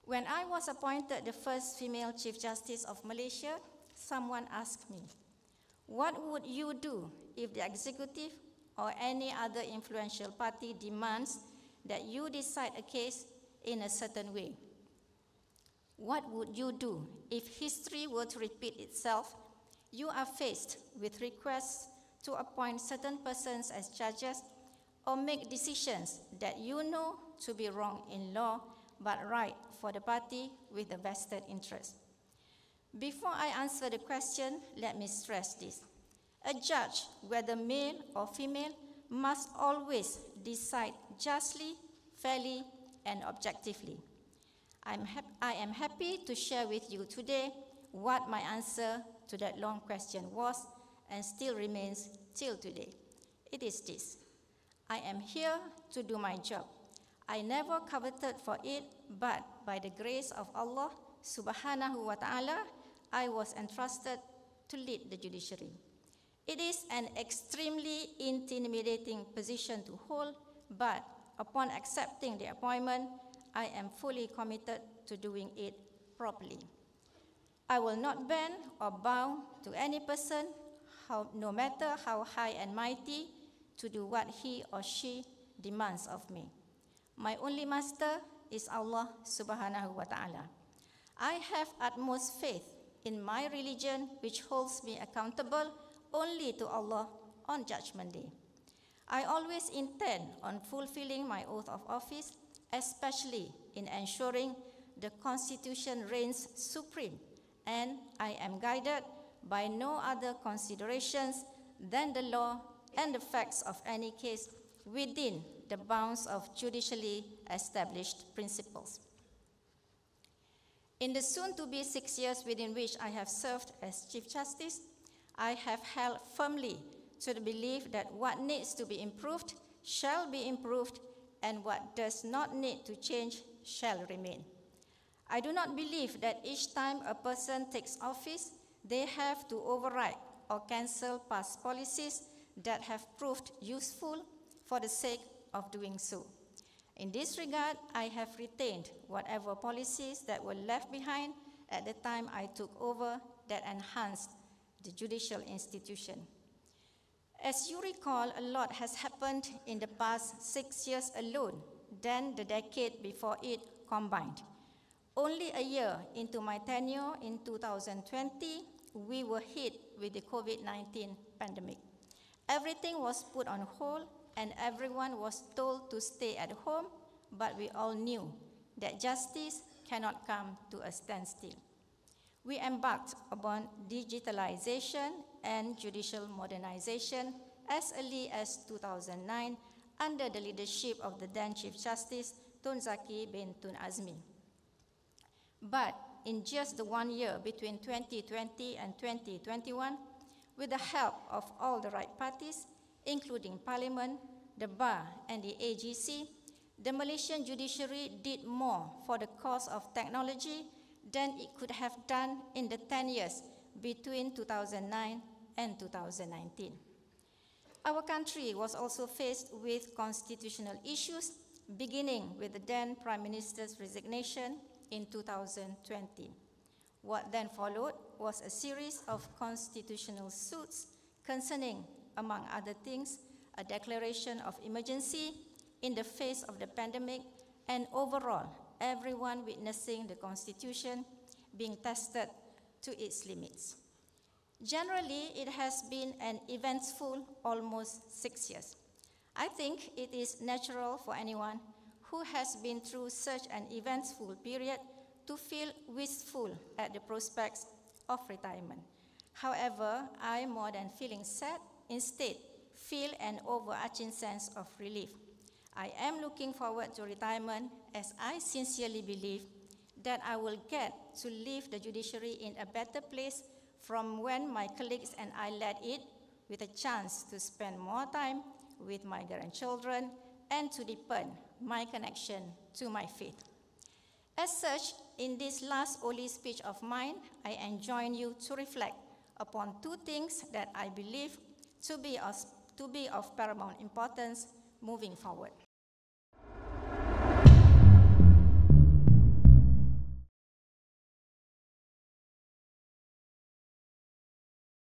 When I was appointed the first female Chief Justice of Malaysia, someone asked me, what would you do if the executive or any other influential party demands that you decide a case in a certain way? What would you do if history were to repeat itself? You are faced with requests to appoint certain persons as judges or make decisions that you know to be wrong in law but right for the party with a vested interest. Before I answer the question, let me stress this. A judge, whether male or female, must always decide justly, fairly, and objectively. I am happy to share with you today what my answer to that long question was and still remains till today. It is this. I am here to do my job. I never coveted for it, but by the grace of Allah subhanahu wa ta'ala, I was entrusted to lead the judiciary. It is an extremely intimidating position to hold, but upon accepting the appointment, I am fully committed to doing it properly. I will not bend or bow to any person, no matter how high and mighty, to do what he or she demands of me. My only master is Allah subhanahu wa ta'ala. I have utmost faith in my religion, which holds me accountable only to Allah on Judgment Day. I always intend on fulfilling my oath of office, especially in ensuring the Constitution reigns supreme, and I am guided by no other considerations than the law and the facts of any case within the bounds of judicially established principles. In the soon-to-be 6 years within which I have served as Chief Justice, I have held firmly to the belief that what needs to be improved shall be improved, and what does not need to change shall remain. I do not believe that each time a person takes office, they have to override or cancel past policies that have proved useful for the sake of doing so. In this regard, I have retained whatever policies that were left behind at the time I took over that enhanced the judicial institution. As you recall, a lot has happened in the past 6 years alone than the decade before it combined. Only a year into my tenure in 2020, we were hit with the COVID-19 pandemic. Everything was put on hold and everyone was told to stay at home, but we all knew that justice cannot come to a standstill. We embarked upon digitalization and judicial modernization as early as 2009 under the leadership of the then Chief Justice Tun Zaki bin Tun Azmi. But in just the 1 year between 2020 and 2021, with the help of all the right parties, including Parliament, the Bar, and the AGC, the Malaysian judiciary did more for the cause of technology than it could have done in the 10 years between 2009 and 2019. Our country was also faced with constitutional issues, beginning with the then Prime Minister's resignation in 2020. What then followed was a series of constitutional suits concerning, among other things, a declaration of emergency in the face of the pandemic, and overall, everyone witnessing the Constitution being tested to its limits. Generally, it has been an eventful almost 6 years. I think it is natural for anyone who has been through such an eventful period to feel wistful at the prospects of retirement. However, I, more than feeling sad, instead feel an overarching sense of relief. I am looking forward to retirement, as I sincerely believe that I will get to leave the judiciary in a better place from when my colleagues and I led it, with a chance to spend more time with my grandchildren and to deepen my connection to my faith. As such, in this last holy speech of mine, I enjoin you to reflect upon two things that I believe to be of paramount importance moving forward.